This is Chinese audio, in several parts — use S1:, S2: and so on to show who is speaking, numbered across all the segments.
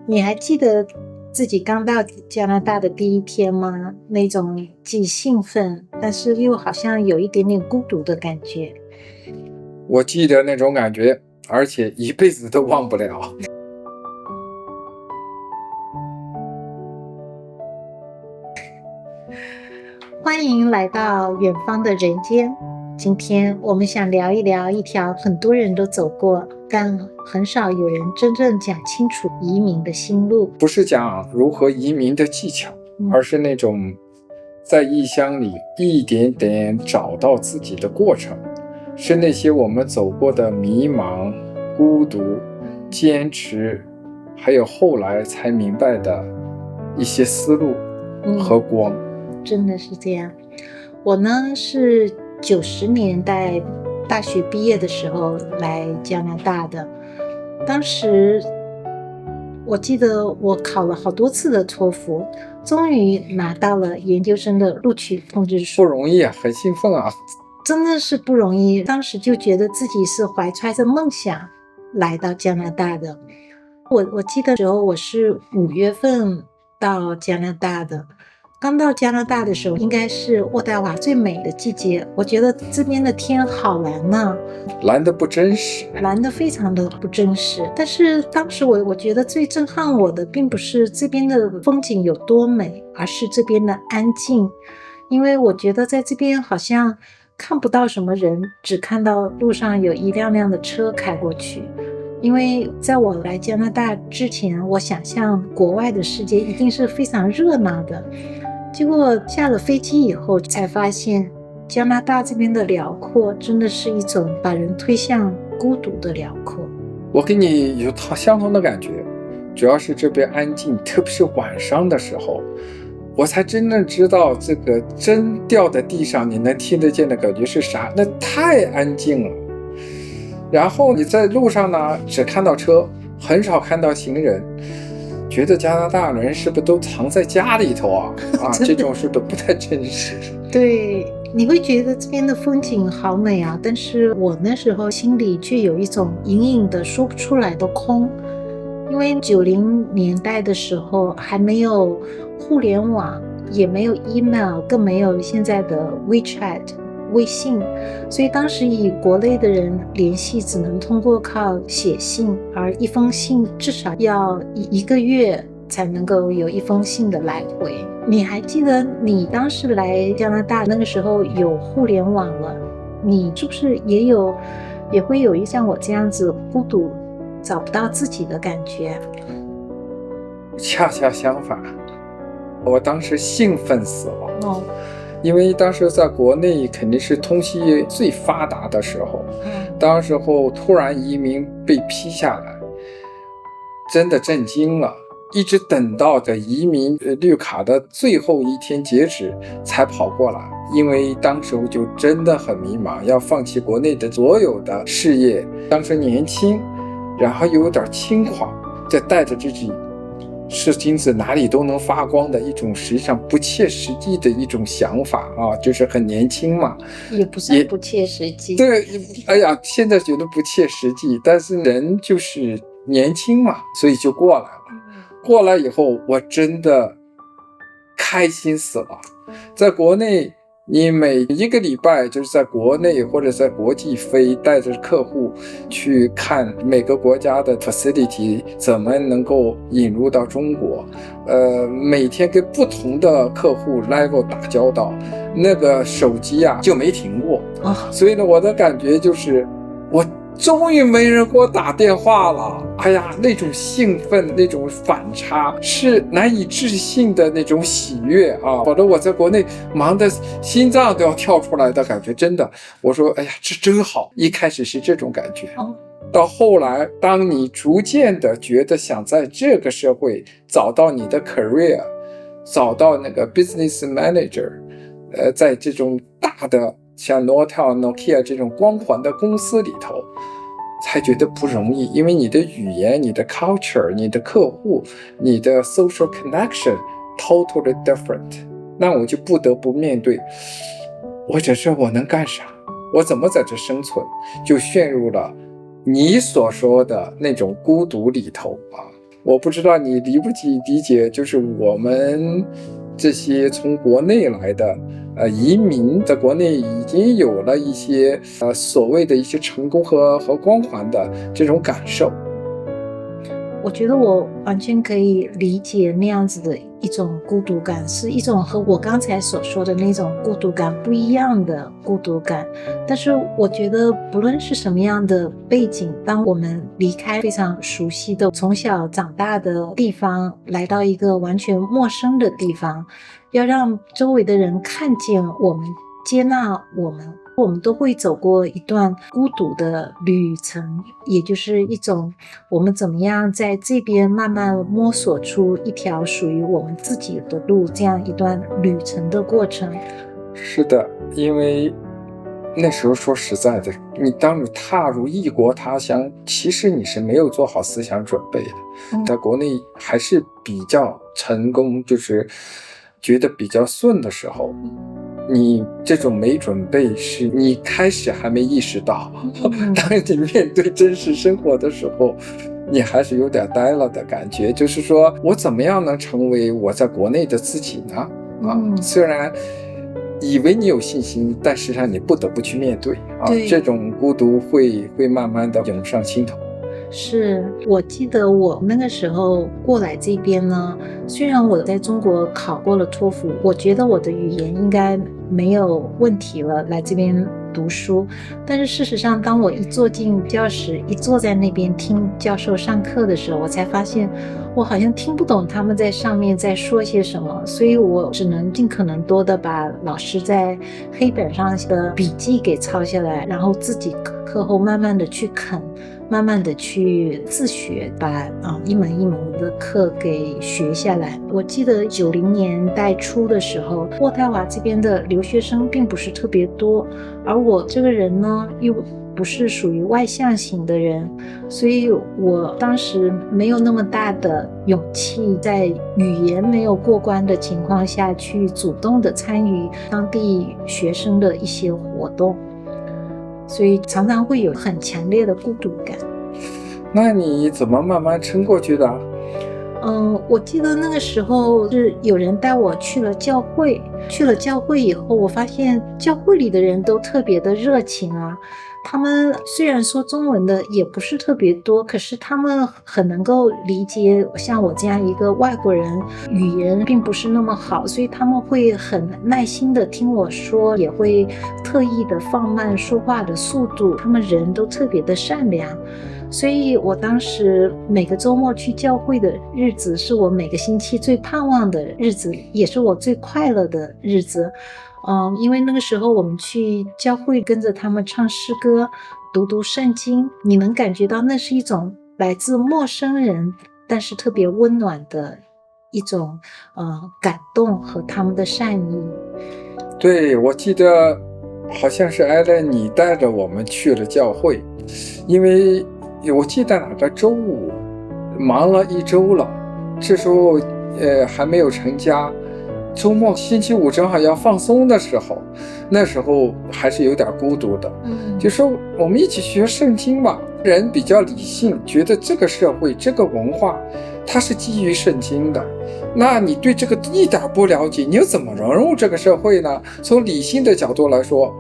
S1: 你还记得自己刚到加拿大的第一天吗？那种既兴奋，但是又好像有一点点孤独的感觉。
S2: 我记得那种感觉，而且一辈子都忘不了。
S1: 欢迎来到远方的人间。今天我们想聊一聊一条很多人都走过，但很少有人真正讲清楚移民的心路。
S2: 不是讲如何移民的技巧，而是那种在异乡里一点点找到自己的过程，是那些我们走过的迷茫、孤独、坚持，还有后来才明白的一些思路和光。
S1: 真的是这样。我呢是90年代大学毕业的时候来加拿大的，当时我记得我考了好多次的托福，终于拿到了研究生的录取通知书。
S2: 不容易啊，很兴奋啊，
S1: 真的是不容易。当时就觉得自己是怀揣着梦想来到加拿大的。我记得时候我是5月份到加拿大的。刚到加拿大的时候，应该是渥太华最美的季节。我觉得这边的天好蓝啊，
S2: 蓝的不真实，
S1: 蓝的非常的不真实。但是当时我觉得最震撼我的，并不是这边的风景有多美，而是这边的安静。因为我觉得在这边好像看不到什么人，只看到路上有一辆辆的车开过去。因为在我来加拿大之前，我想象国外的世界一定是非常热闹的。结果下了飞机以后才发现，加拿大这边的辽阔真的是一种把人推向孤独的辽阔。
S2: 我跟你有相同的感觉，主要是这边安静，特别是晚上的时候，我才真正知道这个针掉在地上你能听得见的感觉是啥，那太安静了。然后你在路上呢，只看到车，很少看到行人，觉得加拿大人是不是都藏在家里头啊？这种是不是不太真实？
S1: 对，你会觉得这边的风景好美啊，但是我那时候心里却有一种隐隐的说不出来的空。因为90年代的时候还没有互联网，也没有 email， 更没有现在的 WeChat 微信，所以当时以国内的人联系只能通过靠写信，而一封信至少要一个月才能够有一封信的来回。你还记得你当时来加拿大那个时候有互联网了，你是不是也会有像我这样子孤独找不到自己的感觉？
S2: 恰恰相反，我当时兴奋死了。因为当时在国内肯定是通信业最发达的时候，当时候突然移民被批下来，真的震惊了。一直等到的移民绿卡的最后一天截止才跑过来，因为当时候就真的很迷茫，要放弃国内的所有的事业。当时年轻，然后又有点轻狂，就带着自己是金子哪里都能发光的一种实际上不切实际的一种想法啊，就是很年轻嘛，
S1: 也不算不切实际。
S2: 对，哎呀，现在觉得不切实际，但是人就是年轻嘛，所以就过来了。过来以后，我真的开心死了。在国内，你每一个礼拜就是在国内或者在国际飞，带着客户去看每个国家的 facility 怎么能够引入到中国，每天跟不同的客户 level 打交道，那个手机啊就没停过。所以呢，我的感觉就是我终于没人给我打电话了，哎呀，那种兴奋，那种反差是难以置信的那种喜悦啊！否则我在国内忙得心脏都要跳出来的感觉，真的。我说，哎呀，这真好。一开始是这种感觉，到后来，当你逐渐的觉得想在这个社会找到你的 career， 找到那个 business manager， 在这种大的像 Nokia 这种光环的公司里头，才觉得不容易，因为你的语言、你的 culture、你的客户、你的 social connection totally different。那我就不得不面对，我在这我能干啥？我怎么在这生存？就陷入了你所说的那种孤独里头啊。我不知道你理不理解，就是我们这些从国内来的移民，在国内已经有了一些所谓的一些成功和光环的这种感受。
S1: 我觉得我完全可以理解那样子的一种孤独感，是一种和我刚才所说的那种孤独感不一样的孤独感。但是我觉得不论是什么样的背景，当我们离开非常熟悉的从小长大的地方，来到一个完全陌生的地方，要让周围的人看见我们，接纳我们都会走过一段孤独的旅程，也就是一种我们怎么样在这边慢慢摸索出一条属于我们自己的路，这样一段旅程的过程。
S2: 是的，因为那时候说实在的，当你踏入异国他乡，其实你是没有做好思想准备的。在国内还是比较成功，就是觉得比较顺的时候，你这种没准备是你开始还没意识到，当你面对真实生活的时候，你还是有点呆了的感觉，就是说我怎么样能成为我在国内的自己呢？虽然以为你有信心，但实际上你不得不去面对这种孤独会慢慢的涌上心头。
S1: 是，我记得我那个时候过来这边呢，虽然我在中国考过了托福，我觉得我的语言应该没有问题了，来这边读书，但是事实上当我一坐进教室，一坐在那边听教授上课的时候，我才发现我好像听不懂他们在上面在说些什么，所以我只能尽可能多的把老师在黑板上的笔记给抄下来，然后自己课后慢慢的去啃，慢慢的去自学，把一门一门的课给学下来。我记得90年代初的时候，渥太华这边的留学生并不是特别多，而我这个人呢又不是属于外向型的人，所以我当时没有那么大的勇气，在语言没有过关的情况下去主动的参与当地学生的一些活动，所以常常会有很强烈的孤独感。
S2: 那你怎么慢慢撑过去的？
S1: 我记得那个时候是有人带我去了教会，去了教会以后，我发现教会里的人都特别的热情啊。他们虽然说中文的也不是特别多，可是他们很能够理解像我这样一个外国人，语言并不是那么好，所以他们会很耐心的听我说，也会特意的放慢说话的速度，他们人都特别的善良。所以我当时每个周末去教会的日子，是我每个星期最盼望的日子，也是我最快乐的日子。因为那个时候我们去教会跟着他们唱诗歌，读圣经，你能感觉到那是一种来自陌生人但是特别温暖的一种感动和他们的善意。
S2: 对，我记得好像是艾伦你带着我们去了教会，因为我记得哪个周五忙了一周了，这时候还没有成家，周末星期五正好要放松的时候，那时候还是有点孤独的。就说我们一起学圣经吧，人比较理性，觉得这个社会这个文化它是基于圣经的，那你对这个一点不了解，你又怎么融入这个社会呢？从理性的角度来说，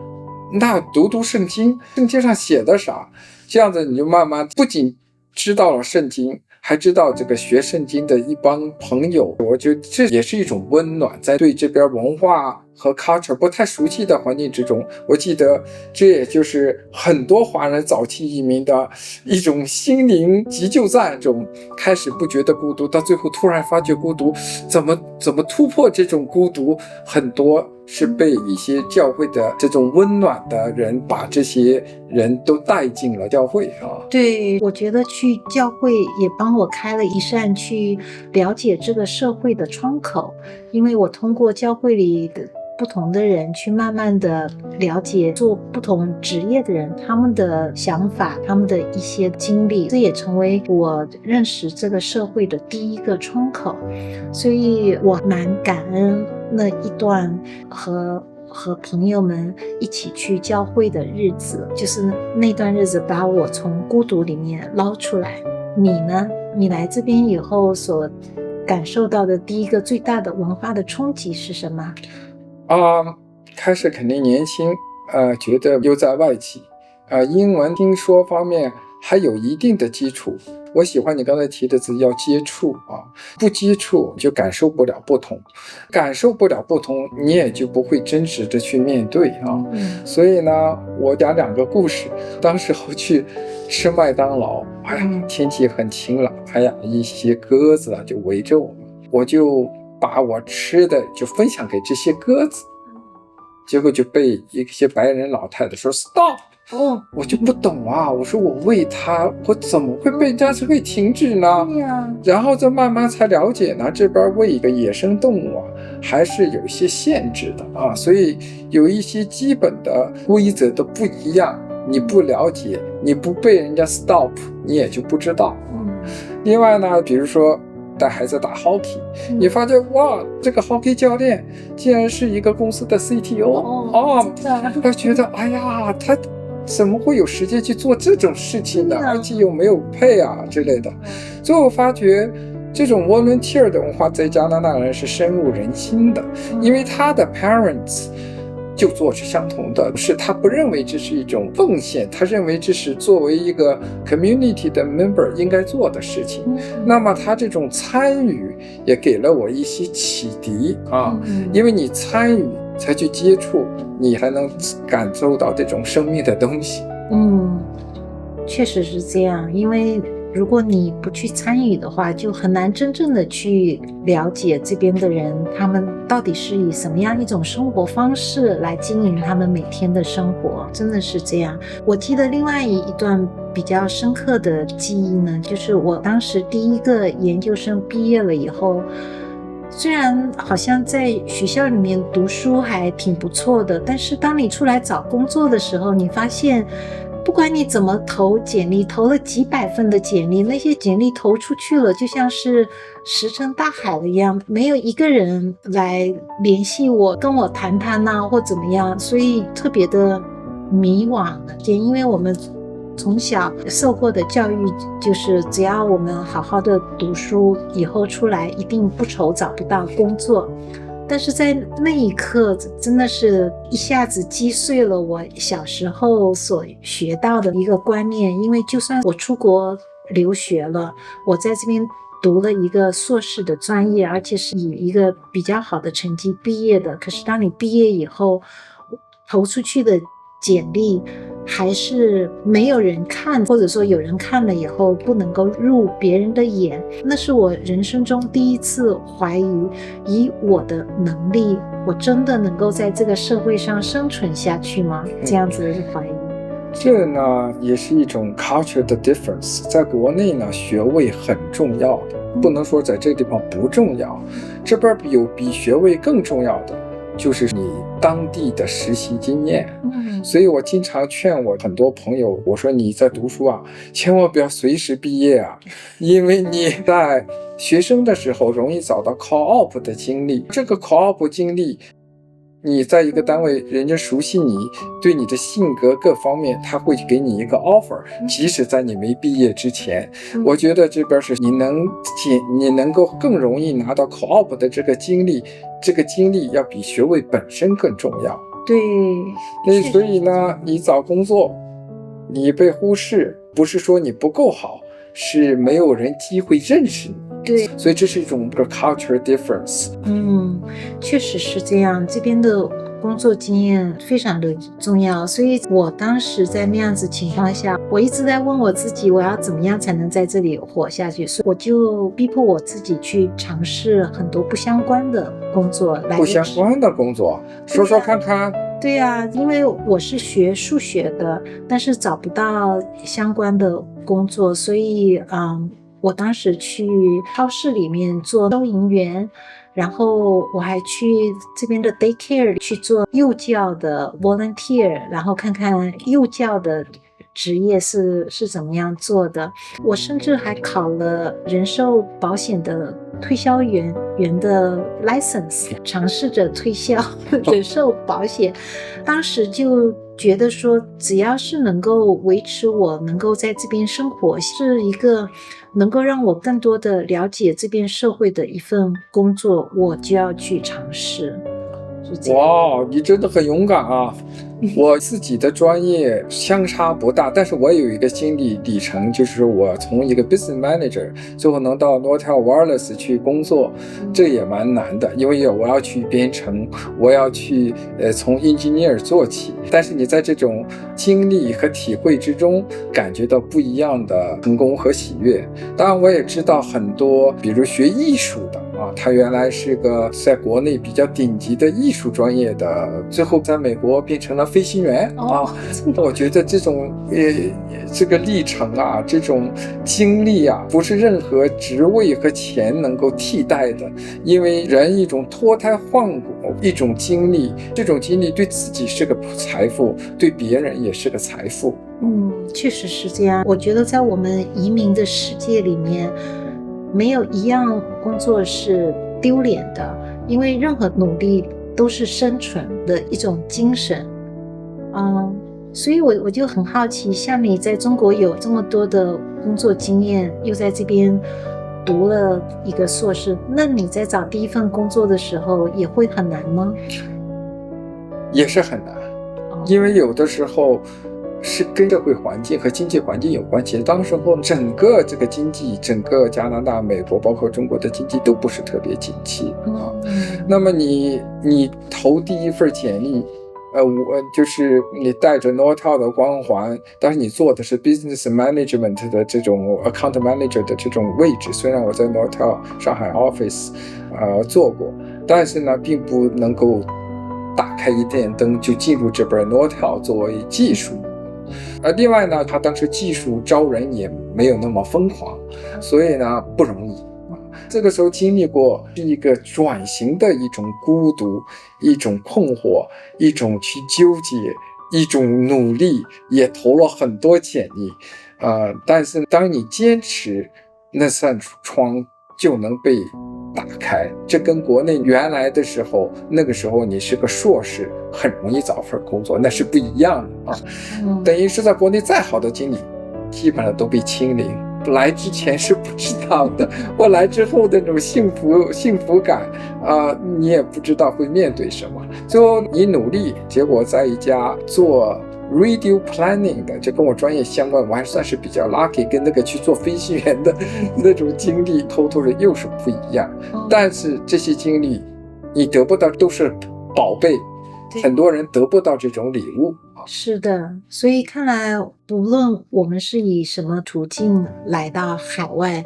S2: 那读圣经，圣经上写的啥，这样子你就慢慢不仅知道了圣经，还知道这个学圣经的一帮朋友，我觉得这也是一种温暖，在对这边文化和 culture 不太熟悉的环境之中，我记得这也就是很多华人早期移民的一种心灵急救站中，开始不觉得孤独，到最后突然发觉孤独，怎么突破这种孤独，很多是被一些教会的这种温暖的人把这些人都带进了教会啊。
S1: 对，我觉得去教会也帮我开了一扇去了解这个社会的窗口，因为我通过教会里的不同的人去慢慢的了解做不同职业的人，他们的想法，他们的一些经历，这也成为我认识这个社会的第一个窗口。所以我蛮感恩那一段和朋友们一起去教会的日子，就是那段日子把我从孤独里面捞出来。你呢？你来这边以后所感受到的第一个最大的文化的冲击是什么？
S2: 开始肯定年轻，觉得又在外企，英文听说方面还有一定的基础。我喜欢你刚才提的字，要接触不接触就感受不了不同，感受不了不同，你也就不会真实的去面对所以呢，我讲2个故事。当时候去吃麦当劳，天气很晴朗，一些鸽子就围着我就把我吃的就分享给这些鸽子，结果就被一些白人老太太说 stop。我就不懂我说我喂它，我怎么会被人家会停止呢？然后再慢慢才了解呢，这边喂一个野生动物还是有一些限制的所以有一些基本的规则都不一样，你不了解，你不被人家 stop， 你也就不知道另外呢，比如说带孩子打 hockey，你发现这个 hockey 教练竟然是一个公司的 CTO 他觉得他怎么会有时间去做这种事情呢？而且又没有配之类的。所以我发觉这种 volunteer 的文化在加拿大人是深入人心的，因为他的 parents 就做是相同的，是他不认为这是一种奉献，他认为这是作为一个 community 的 member 应该做的事情。那么他这种参与也给了我一些启迪因为你参与才去接触，你还能感受到这种生命的东西。
S1: 确实是这样，因为如果你不去参与的话，就很难真正的去了解这边的人，他们到底是以什么样一种生活方式来经营他们每天的生活，真的是这样。我记得另外一段比较深刻的记忆呢，就是我当时第一个研究生毕业了以后，虽然好像在学校里面读书还挺不错的，但是当你出来找工作的时候，你发现不管你怎么投简历，投了几百份的简历，那些简历投出去了，就像是石沉大海了一样，没有一个人来联系我，跟我谈谈或怎么样，所以特别的迷惘。因为我们从小受过的教育就是只要我们好好的读书，以后出来一定不愁找不到工作。但是在那一刻真的是一下子击碎了我小时候所学到的一个观念，因为就算我出国留学了，我在这边读了一个硕士的专业，而且是以一个比较好的成绩毕业的，可是当你毕业以后投出去的简历还是没有人看，或者说有人看了以后不能够入别人的眼，那是我人生中第一次怀疑，以我的能力，我真的能够在这个社会上生存下去吗？这样子的怀疑。
S2: 这呢也是一种 culture 的 difference。 在国内呢，学位很重要的，不能说在这个地方不重要，这边有比学位更重要的，就是你当地的实习经验。所以我经常劝我很多朋友，我说你在读书千万不要随时毕业因为你在学生的时候容易找到 co-op 的经历，这个 co-op 经历你在一个单位，人家熟悉你，对你的性格各方面，他会给你一个 offer， 即使在你没毕业之前。我觉得这边是你能够更容易拿到 co-op 的这个经历，这个经历要比学位本身更重要。
S1: 对，
S2: 所以呢，你找工作你被忽视，不是说你不够好，是没有人机会认识你。
S1: 对，
S2: 所以这是一种 culture difference。
S1: 确实是这样，这边的工作经验非常的重要，所以我当时在那样子情况下，我一直在问我自己，我要怎么样才能在这里活下去，所以我就逼迫我自己去尝试很多不相关的工作。
S2: 不相关的工作，说说看看。
S1: 对呀，因为我是学数学的，但是找不到相关的工作，所以我当时去超市里面做收银员，然后我还去这边的 daycare 去做幼教的 volunteer， 然后看看幼教的职业是怎么样做的。我甚至还考了人寿保险的推销员的 license， 尝试着推销人寿保险。当时就觉得说，只要是能够维持我能够在这边生活，是一个能够让我更多的了解这边社会的一份工作，我就要去尝试。
S2: 哇，你真的很勇敢啊！我自己的专业相差不大，但是我有一个经历里程，就是我从一个 business manager 最后能到 Nortel Wireless 去工作，这也蛮难的，因为我要去编程，我要去从 engineer 做起。但是你在这种经历和体会之中，感觉到不一样的成功和喜悦。当然，我也知道很多，比如学艺术的。他原来是个在国内比较顶级的艺术专业的，最后在美国变成了飞行员我觉得这种这个历程啊，这种经历啊，不是任何职位和钱能够替代的，因为人一种脱胎换骨，一种经历，这种经历对自己是个财富，对别人也是个财富。
S1: 确实是这样。我觉得在我们移民的世界里面，没有一样工作是丢脸的，因为任何努力都是生存的一种精神。所以我就很好奇，像你在中国有这么多的工作经验，又在这边读了一个硕士，那你在找第一份工作的时候也会很难吗？
S2: 也是很难，因为有的时候是跟社会环境和经济环境有关系。当时候整个这个经济，整个加拿大、美国包括中国的经济都不是特别景气那么你投第一份简历，我就是你带着 Nortel 的光环，但是你做的是 business management 的这种 account manager 的这种位置。虽然我在 Nortel 上海 office 做过，但是呢并不能够打开一电灯就进入这边 Nortel 作为技术。另外呢，他当时技术招人也没有那么疯狂，所以呢不容易。这个时候经历过是一个转型的一种孤独，一种困惑，一种去纠结，一种努力，也投了很多简历但是当你坚持，那扇窗就能被打开。这跟国内原来的时候，那个时候你是个硕士，很容易找份工作，那是不一样的等于是在国内再好的经历，基本上都被清零。来之前是不知道的，我来之后的那种幸福感你也不知道会面对什么。最后你努力，结果在一家做 radio planning 的，就跟我专业相关，我还算是比较 lucky， 跟那个去做飞行员的那种经历偷的又是不一样。但是这些经历你得不到都是宝贝，很多人得不到这种礼物。
S1: 是的，所以看来不论我们是以什么途径来到海外，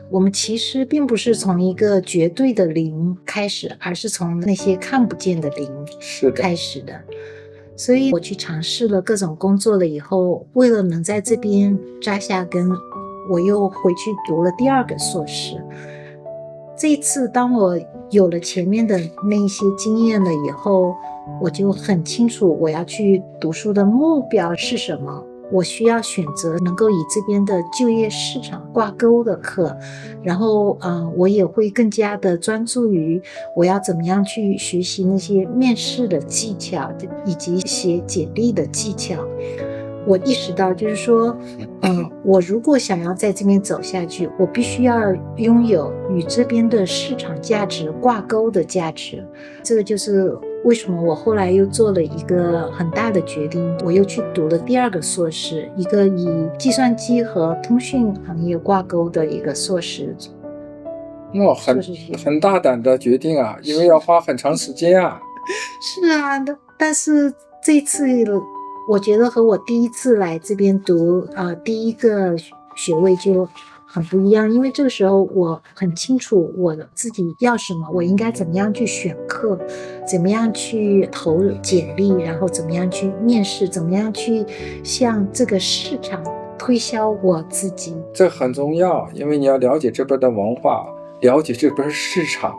S1: 我们其实并不是从一个绝对的零开始，而是从那些看不见的零开始的。所以我去尝试了各种工作了以后，为了能在这边扎下根，我又回去读了第二个硕士。这一次当我有了前面的那一些经验了以后，我就很清楚我要去读书的目标是什么。我需要选择能够与这边的就业市场挂钩的课，然后我也会更加的专注于我要怎么样去学习那些面试的技巧以及写简历的技巧。我意识到就是说我如果想要在这边走下去，我必须要拥有与这边的市场价值挂钩的价值。这个就是为什么我后来又做了一个很大的决定，我又去读了第二个硕士，一个以计算机和通讯行业挂钩的一个硕士。
S2: 很大胆的决定啊，因为要花很长时间啊。
S1: 是啊，但是这次我觉得和我第一次来这边读第一个学位就很不一样，因为这个时候我很清楚我自己要什么，我应该怎么样去选课，怎么样去投简历，然后怎么样去面试，怎么样去向这个市场推销我自己。
S2: 这很重要，因为你要了解这边的文化，了解这边市场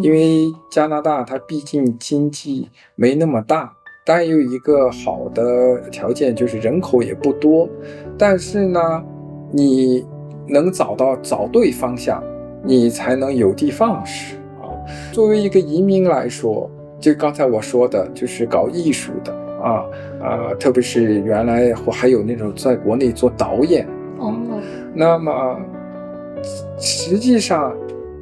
S2: 因为加拿大它毕竟经济没那么大，当然有一个好的条件就是人口也不多，但是呢你能找对方向，你才能有的放矢作为一个移民来说，就刚才我说的，就是搞艺术的特别是原来还有那种在国内做导演那么实际上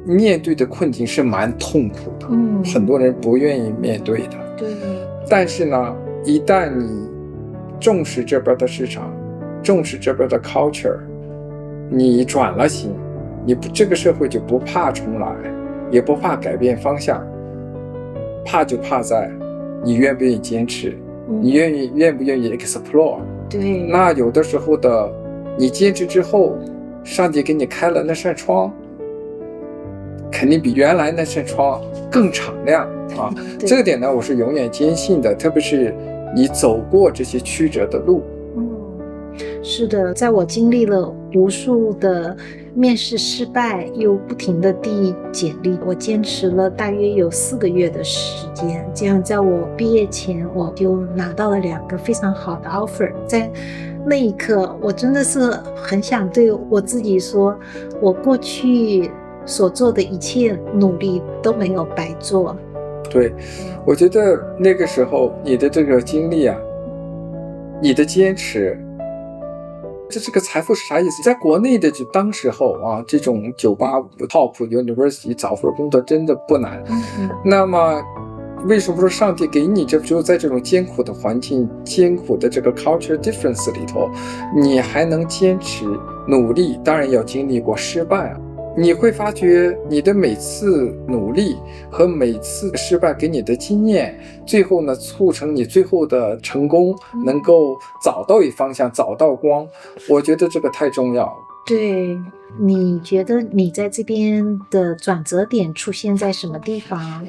S2: 面对的困境是蛮痛苦的，很多人不愿意面对的。
S1: 对。
S2: 但是呢，一旦你重视这边的市场，重视这边的 culture， 你转了型，这个社会就不怕重来，也不怕改变方向，怕就怕在你愿不愿意坚持，你愿不愿意 explore。
S1: 对。
S2: 那有的时候的你坚持之后，上帝给你开了那扇窗，肯定比原来那扇窗更敞亮啊！这个点呢，我是永远坚信的，特别是你走过这些曲折的路。
S1: 是的，在我经历了无数的面试失败，又不停的递简历，我坚持了大约有4个月的时间，这样在我毕业前，我就拿到了2个非常好的 offer。在那一刻，我真的是很想对我自己说，我过去所做的一切努力都没有白做。
S2: 对，我觉得那个时候你的这个经历啊，你的坚持，这个财富是啥意思？在国内的就当时候啊，这种985 Top University 找份工作真的不难。那么为什么说上帝给你，这只有在这种艰苦的环境、艰苦的这个 culture difference 里头，你还能坚持努力？当然要经历过失败啊。你会发觉你的每次努力和每次失败给你的经验，最后呢促成你最后的成功，能够找到一方向，找到光。我觉得这个太重要了。
S1: 对，你觉得你在这边的转折点出现在什么地方？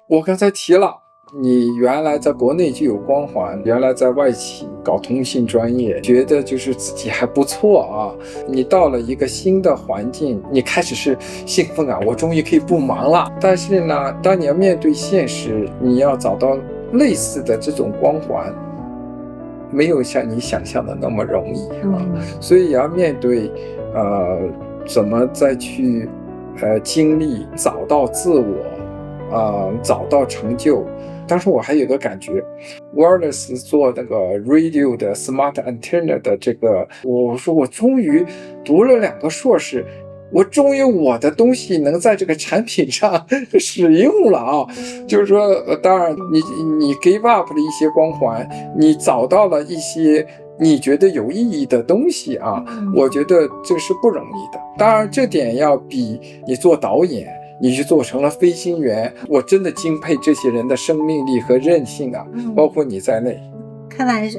S2: 我刚才提了，你原来在国内就有光环，原来在外企搞通信专业，觉得就是自己还不错啊。你到了一个新的环境，你开始是兴奋啊，我终于可以不忙了。但是呢，当你要面对现实，你要找到类似的这种光环，没有像你想象的那么容易啊。所以也要面对怎么再去经历，找到自我，找到成就。当时我还有个感觉 ，Wireless 做那个 radio 的 Smart Antenna 的这个，我说我终于读了2个硕士，我终于我的东西能在这个产品上使用了啊！就是说，当然你 give up 了一些光环，你找到了一些你觉得有意义的东西啊，我觉得这是不容易的。当然，这点要比你做导演，你去做成了飞行员，我真的敬佩这些人的生命力和韧性啊，包括你在内。
S1: 看来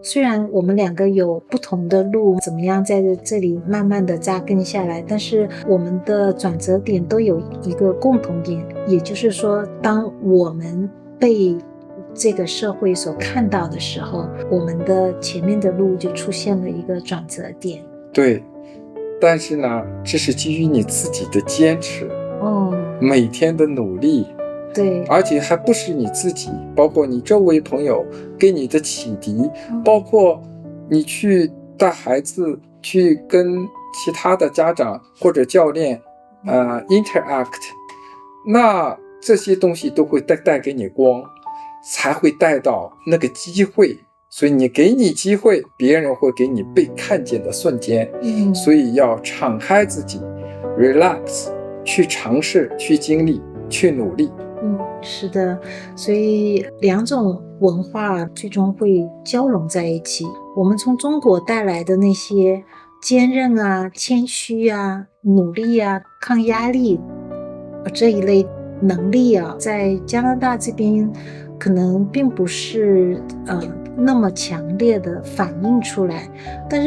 S1: 虽然我们2个有不同的路，怎么样在这里慢慢的扎根下来，但是我们的转折点都有一个共同点，也就是说，当我们被这个社会所看到的时候，我们的前面的路就出现了一个转折点。
S2: 对，但是呢，这是基于你自己的坚持，每天的努力。
S1: 对，
S2: 而且还不是你自己，包括你周围朋友给你的启迪，包括你去带孩子，去跟其他的家长或者教练interact， 那这些东西都会带给你光，才会带到那个机会。所以你给你机会，别人会给你被看见的瞬间。所以要敞开自己 relax， 去尝试，去经历，去努力。
S1: 是的，所以2种文化最终会交融在一起。我们从中国带来的那些坚韧啊、谦虚啊、努力啊、抗压力这一类能力啊，在加拿大这边可能并不是那么强烈的反映出来，但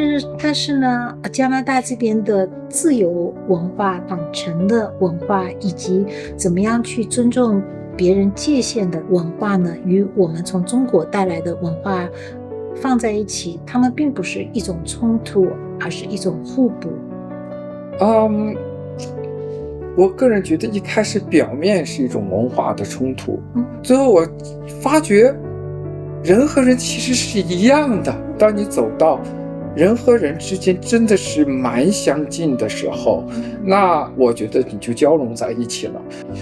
S1: 是呢，加拿大这边的自由文化、坦诚的文化，以及怎么样去尊重别人界限的文化呢，与我们从中国带来的文化放在一起，它们并不是一种冲突，而是一种互补。
S2: 我个人觉得一开始表面是一种文化的冲突，最后我发觉人和人其实是一样的。当你走到人和人之间真的是蛮相近的时候，那我觉得你就交融在一起了。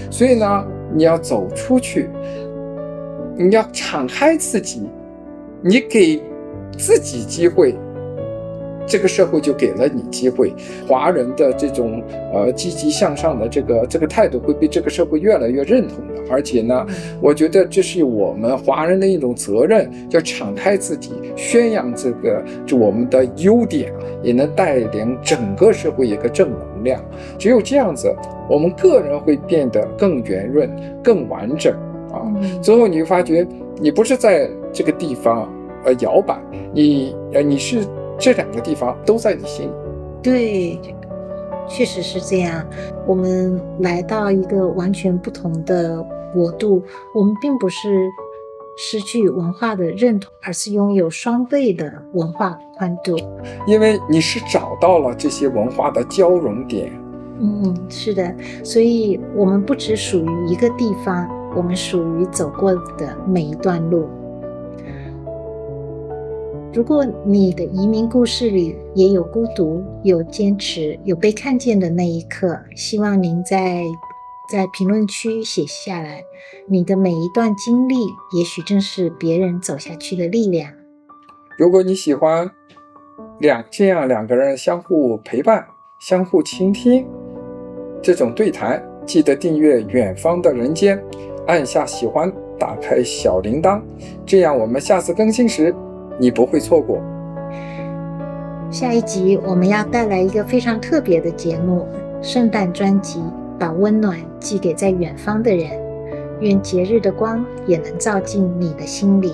S2: 所以呢，你要走出去，你要敞开自己，你给自己机会，这个社会就给了你机会。华人的这种积极向上的这个态度会被这个社会越来越认同的。而且呢，我觉得这是我们华人的一种责任，要敞开自己，宣扬就我们的优点，也能带领整个社会一个正能量。只有这样子，我们个人会变得更圆润、更完整啊。最后你会发觉，你不是在这个地方摇摆，你是这两个地方都在你心里。
S1: 对，确实是这样。我们来到一个完全不同的国度，我们并不是失去文化的认同，而是拥有双倍的文化宽度。
S2: 因为你是找到了这些文化的交融点。
S1: 是的，所以我们不只属于一个地方，我们属于走过的每一段路。如果你的移民故事里也有孤独，有坚持，有被看见的那一刻，希望您在评论区写下来。你的每一段经历，也许正是别人走下去的力量。
S2: 如果你喜欢这样两个人相互陪伴、相互倾听这种对谈，记得订阅远方的人间，按下喜欢，打开小铃铛，这样我们下次更新时你不会错过。
S1: 下一集我们要带来一个非常特别的节目，圣诞专辑，把温暖寄给在远方的人。愿节日的光也能照进你的心里。